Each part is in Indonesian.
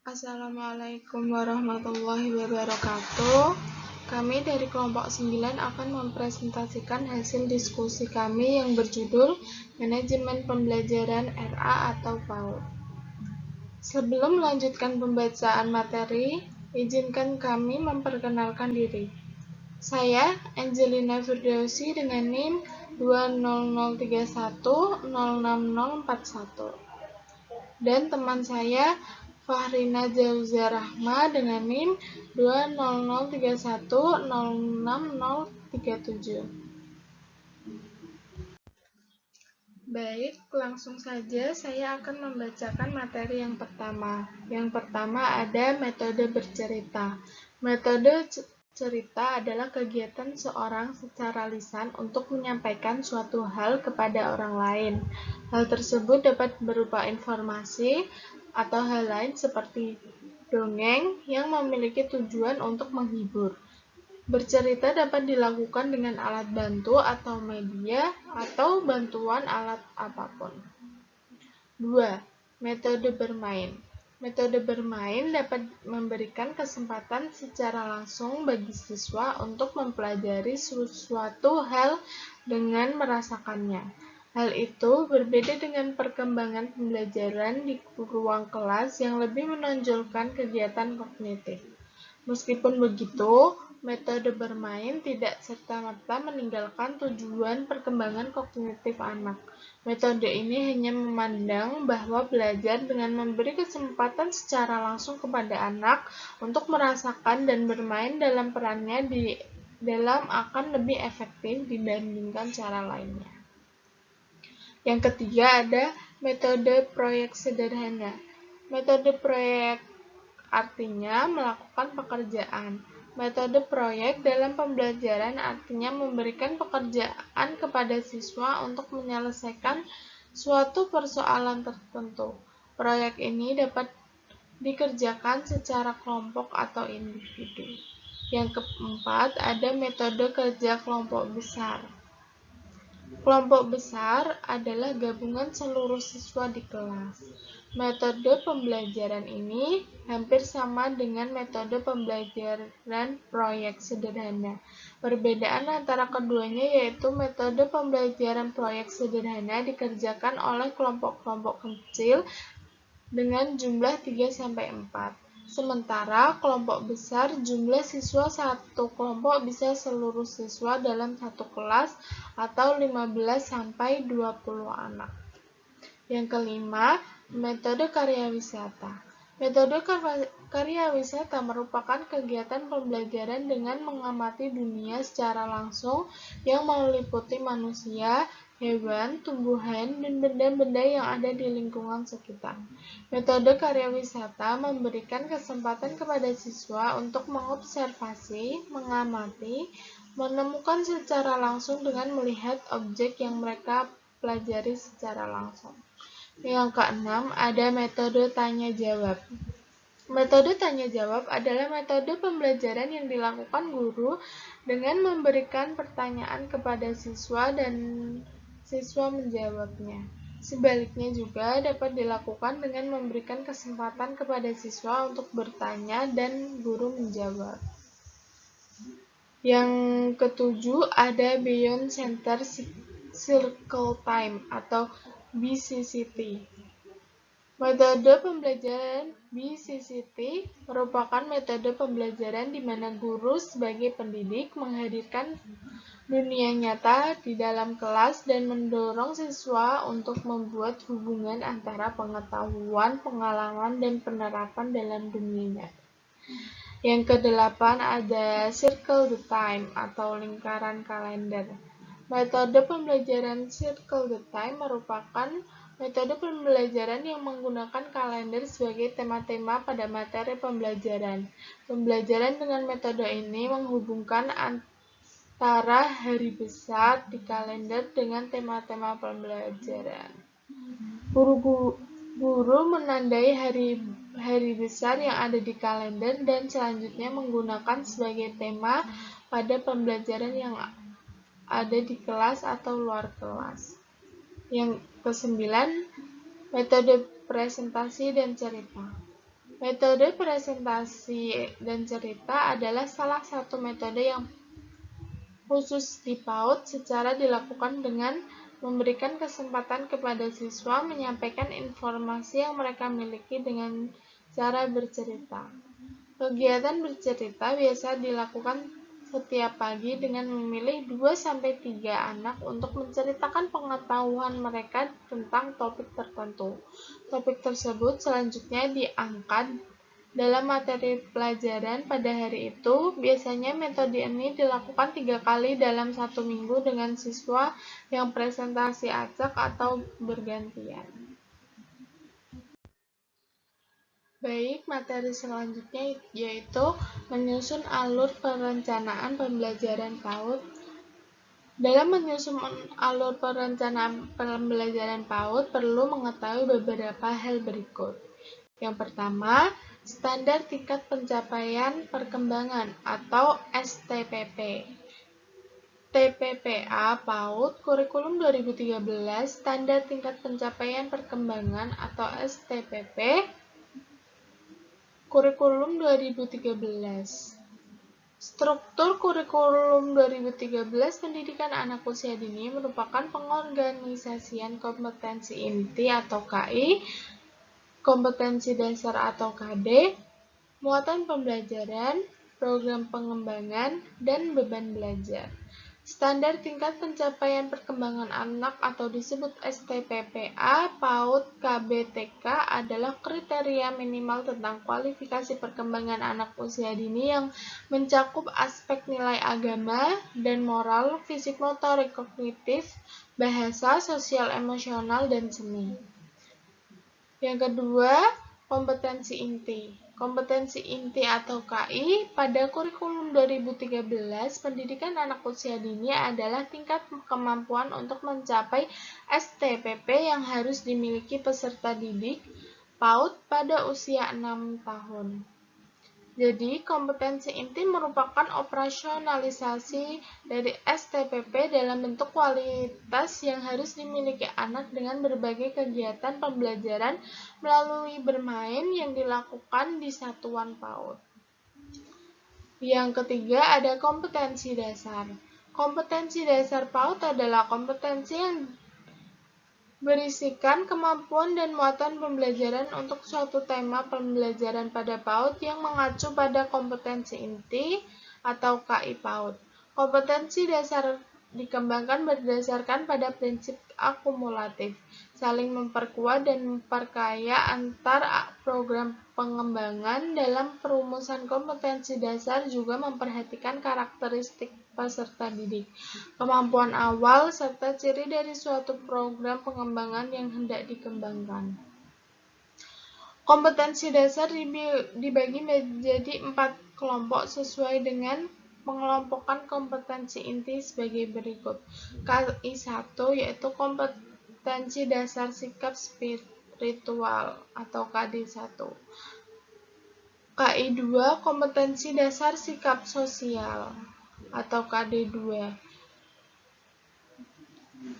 Assalamualaikum warahmatullahi wabarakatuh. Kami dari kelompok 9 akan mempresentasikan hasil diskusi kami yang berjudul Manajemen Pembelajaran RA atau PAUD. Sebelum melanjutkan pembacaan materi, izinkan kami memperkenalkan diri. Saya Angelina Firdausi dengan NIM 20031066041 dan teman saya Fahrina Jauzar Rahma dengan NIM 20031066037. Baik, langsung saja saya akan membacakan materi yang pertama. Yang pertama ada metode bercerita. Metode cerita adalah kegiatan seorang secara lisan untuk menyampaikan suatu hal kepada orang lain. Hal tersebut dapat berupa informasi atau hal lain seperti dongeng yang memiliki tujuan untuk menghibur. Bercerita dapat dilakukan dengan alat bantu atau media atau bantuan alat apapun. 2. Metode bermain. Metode bermain dapat memberikan kesempatan secara langsung bagi siswa untuk mempelajari sesuatu hal dengan merasakannya. Hal itu berbeda dengan perkembangan pembelajaran di ruang kelas yang lebih menonjolkan kegiatan kognitif. Meskipun begitu, metode bermain tidak serta-merta meninggalkan tujuan perkembangan kognitif anak. Metode ini hanya memandang bahwa belajar dengan memberi kesempatan secara langsung kepada anak untuk merasakan dan bermain dalam perannya di dalam akan lebih efektif dibandingkan cara lainnya. Yang ketiga ada metode proyek sederhana. Metode proyek artinya melakukan pekerjaan. Metode proyek dalam pembelajaran artinya memberikan pekerjaan kepada siswa untuk menyelesaikan suatu persoalan tertentu. Proyek ini dapat dikerjakan secara kelompok atau individu. Yang keempat, ada metode kerja kelompok besar. Kelompok besar adalah gabungan seluruh siswa di kelas. Metode pembelajaran ini hampir sama dengan metode pembelajaran proyek sederhana. Perbedaan antara keduanya yaitu metode pembelajaran proyek sederhana dikerjakan oleh kelompok-kelompok kecil dengan jumlah 3-4. Sementara kelompok besar jumlah siswa satu kelompok bisa seluruh siswa dalam satu kelas atau 15-20 anak. Yang kelima, metode karya wisata. Metode karya wisata merupakan kegiatan pembelajaran dengan mengamati dunia secara langsung yang meliputi manusia, hewan, tumbuhan, dan benda-benda yang ada di lingkungan sekitar. Metode karya wisata memberikan kesempatan kepada siswa untuk mengobservasi, mengamati, menemukan secara langsung dengan melihat objek yang mereka pelajari secara langsung. Yang keenam, ada metode tanya-jawab. Metode tanya-jawab adalah metode pembelajaran yang dilakukan guru dengan memberikan pertanyaan kepada siswa dan siswa menjawabnya. Sebaliknya juga dapat dilakukan dengan memberikan kesempatan kepada siswa untuk bertanya dan guru menjawab. Yang ketujuh, ada Beyond Center Circle Time atau BCCT. Metode pembelajaran BCCT merupakan metode pembelajaran di mana guru sebagai pendidik menghadirkan dunia nyata di dalam kelas dan mendorong siswa untuk membuat hubungan antara pengetahuan, pengalaman, dan penerapan dalam dunia nyata. Yang kedelapan ada Circle the Time atau lingkaran kalender. Metode pembelajaran Circle the Time merupakan metode pembelajaran yang menggunakan kalender sebagai tema-tema pada materi pembelajaran. Pembelajaran dengan metode ini menghubungkan antara hari besar di kalender dengan tema-tema pembelajaran. Guru menandai hari besar yang ada di kalender dan selanjutnya menggunakan sebagai tema pada pembelajaran yang ada di kelas atau luar kelas. Yang kesembilan, metode presentasi dan cerita. Metode presentasi dan cerita adalah salah satu metode yang khusus di PAUD secara dilakukan dengan memberikan kesempatan kepada siswa menyampaikan informasi yang mereka miliki dengan cara bercerita. Kegiatan bercerita biasa dilakukan setiap pagi dengan memilih 2-3 anak untuk menceritakan pengetahuan mereka tentang topik tertentu. Topik tersebut selanjutnya diangkat dalam materi pelajaran pada hari itu. Biasanya metode ini dilakukan 3 kali dalam 1 minggu dengan siswa yang presentasi acak atau bergantian. Baik, materi selanjutnya yaitu menyusun alur perencanaan pembelajaran PAUD. Dalam menyusun alur perencanaan pembelajaran PAUD perlu mengetahui beberapa hal berikut. Yang pertama, standar tingkat pencapaian perkembangan atau STPP. TPPA PAUD Kurikulum 2013 Standar Tingkat Pencapaian Perkembangan atau STPP Kurikulum 2013. Struktur kurikulum 2013 pendidikan anak usia dini merupakan pengorganisasian kompetensi inti atau KI, kompetensi dasar atau KD, muatan pembelajaran, program pengembangan, dan beban belajar. Standar tingkat pencapaian perkembangan anak atau disebut STPPA PAUD KBTK adalah kriteria minimal tentang kualifikasi perkembangan anak usia dini yang mencakup aspek nilai agama dan moral, fisik motorik kognitif, bahasa, sosial emosional, dan seni. Yang kedua, kompetensi inti. Kompetensi inti atau KI pada kurikulum 2013 pendidikan anak usia dini adalah tingkat kemampuan untuk mencapai STPP yang harus dimiliki peserta didik PAUD pada usia 6 tahun. Jadi, kompetensi inti merupakan operasionalisasi dari STPP dalam bentuk kualitas yang harus dimiliki anak dengan berbagai kegiatan pembelajaran melalui bermain yang dilakukan di satuan PAUD. Yang ketiga, ada kompetensi dasar. Kompetensi dasar PAUD adalah kompetensi yang berisikan kemampuan dan muatan pembelajaran untuk suatu tema pembelajaran pada PAUD yang mengacu pada kompetensi inti atau KI PAUD. Kompetensi dasar dikembangkan berdasarkan pada prinsip akumulatif, saling memperkuat dan memperkaya antar program pengembangan. Dalam perumusan kompetensi dasar juga memperhatikan karakteristik peserta didik, kemampuan awal, serta ciri dari suatu program pengembangan yang hendak dikembangkan. Kompetensi dasar dibagi menjadi 4 kelompok sesuai dengan pengelompokan kompetensi inti sebagai berikut. KI 1 yaitu kompetensi dasar sikap spiritual atau KD 1. KI 2 kompetensi dasar sikap sosial atau KD2.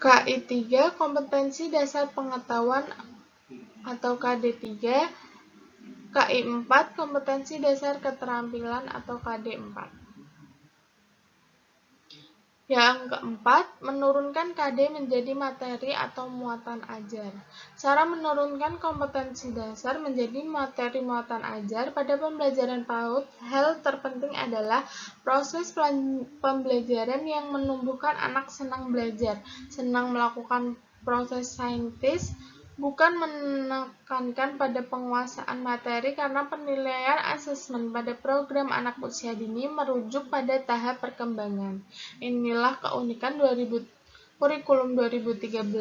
KI 3 kompetensi dasar pengetahuan atau KD3. KI 4 kompetensi dasar keterampilan atau KD4. Yang keempat, menurunkan KD menjadi materi atau muatan ajar. Cara menurunkan kompetensi dasar menjadi materi muatan ajar pada pembelajaran PAUD, hal terpenting adalah proses pembelajaran yang menumbuhkan anak senang belajar, senang melakukan proses saintis, bukan menekankan pada penguasaan materi karena penilaian asesmen pada program anak usia dini merujuk pada tahap perkembangan. Inilah keunikan kurikulum 2013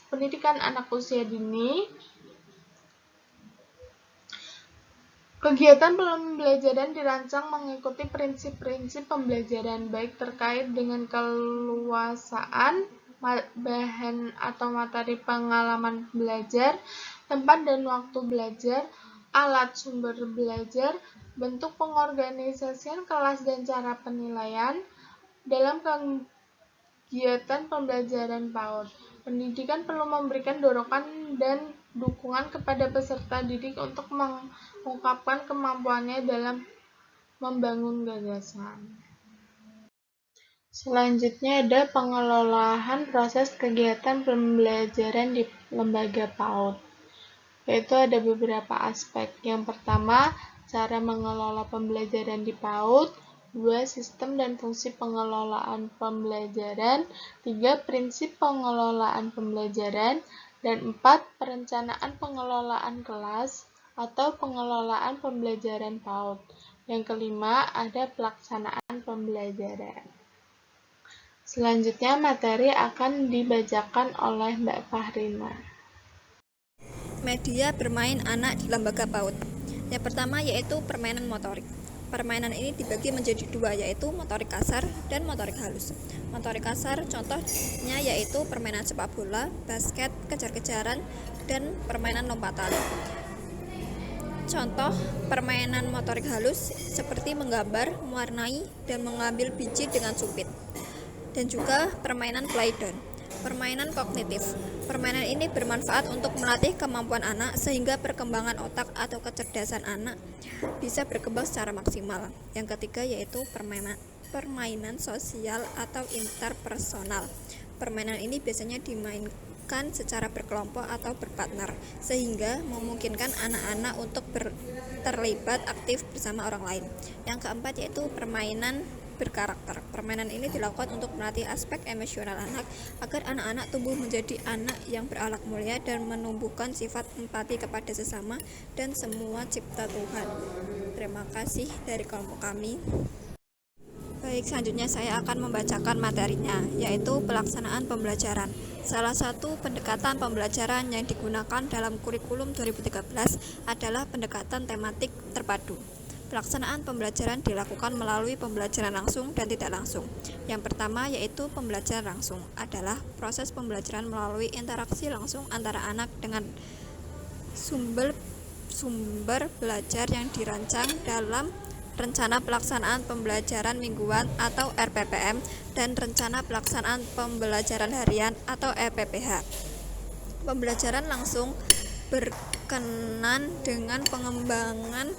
pendidikan anak usia dini. Kegiatan pembelajaran dirancang mengikuti prinsip-prinsip pembelajaran baik terkait dengan keluasaan bahan atau materi pengalaman belajar, tempat dan waktu belajar, alat sumber belajar, bentuk pengorganisasian kelas dan cara penilaian. Dalam kegiatan pembelajaran PAUD, pendidikan perlu memberikan dorongan dan dukungan kepada peserta didik untuk mengungkapkan kemampuannya dalam membangun gagasan. Selanjutnya ada pengelolaan proses kegiatan pembelajaran di lembaga PAUD, yaitu ada beberapa aspek. Yang pertama, cara mengelola pembelajaran di PAUD. 2. Sistem dan fungsi pengelolaan pembelajaran. 3. Prinsip pengelolaan pembelajaran. Dan 4. Perencanaan pengelolaan kelas atau pengelolaan pembelajaran PAUD. Yang kelima, ada pelaksanaan pembelajaran. Selanjutnya, materi akan dibacakan oleh Mbak Fahrina. Media bermain anak di lembaga PAUD. Yang pertama yaitu permainan motorik. Permainan ini dibagi menjadi dua, yaitu motorik kasar dan motorik halus. Motorik kasar contohnya yaitu permainan sepak bola, basket, kejar-kejaran, dan permainan lompatan. Contoh permainan motorik halus seperti menggambar, mewarnai, dan mengambil biji dengan sumpit. Dan juga permainan playdown. Permainan kognitif. Permainan ini bermanfaat untuk melatih kemampuan anak sehingga perkembangan otak atau kecerdasan anak bisa berkembang secara maksimal. Yang ketiga yaitu permainan sosial atau interpersonal. Permainan ini biasanya dimainkan secara berkelompok atau berpartner sehingga memungkinkan anak-anak untuk terlibat aktif bersama orang lain. Yang keempat yaitu permainan berkarakter. Permainan ini dilakukan untuk melatih aspek emosional anak agar anak-anak tumbuh menjadi anak yang berakhlak mulia dan menumbuhkan sifat empati kepada sesama dan semua cipta Tuhan. Terima kasih dari kelompok kami. Baik, selanjutnya saya akan membacakan materinya, yaitu pelaksanaan pembelajaran. Salah satu pendekatan pembelajaran yang digunakan dalam kurikulum 2013 adalah pendekatan tematik terpadu. Pelaksanaan pembelajaran dilakukan melalui pembelajaran langsung dan tidak langsung. Yang pertama yaitu pembelajaran langsung adalah proses pembelajaran melalui interaksi langsung antara anak dengan sumber belajar yang dirancang dalam rencana pelaksanaan pembelajaran mingguan atau RPPM dan rencana pelaksanaan pembelajaran harian atau RPPH. Pembelajaran langsung berkenan dengan pengembangan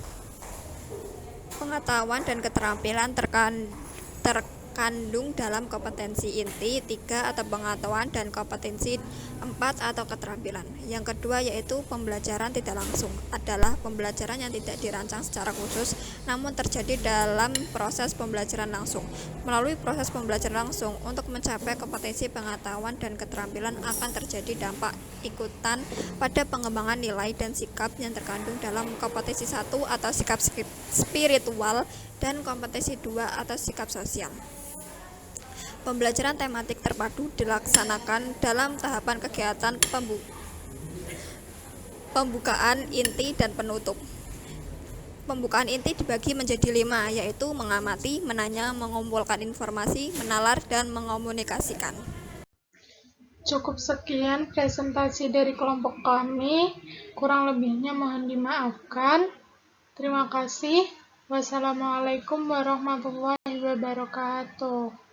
pengetahuan dan keterampilan terkandung dalam kompetensi inti 3 atau pengetahuan dan kompetensi 4 atau keterampilan. Yang kedua yaitu pembelajaran tidak langsung adalah pembelajaran yang tidak dirancang secara khusus namun terjadi dalam proses pembelajaran langsung. Melalui proses pembelajaran langsung untuk mencapai kompetensi pengetahuan dan keterampilan akan terjadi dampak ikutan pada pengembangan nilai dan sikap yang terkandung dalam kompetensi 1 atau sikap spiritual dan kompetensi 2 atau sikap sosial. Pembelajaran tematik terpadu dilaksanakan dalam tahapan kegiatan pembukaan, inti, dan penutup. Pembukaan inti dibagi menjadi 5, yaitu mengamati, menanya, mengumpulkan informasi, menalar, dan mengomunikasikan. Cukup sekian presentasi dari kelompok kami, kurang lebihnya mohon dimaafkan. Terima kasih. Wassalamualaikum warahmatullahi wabarakatuh.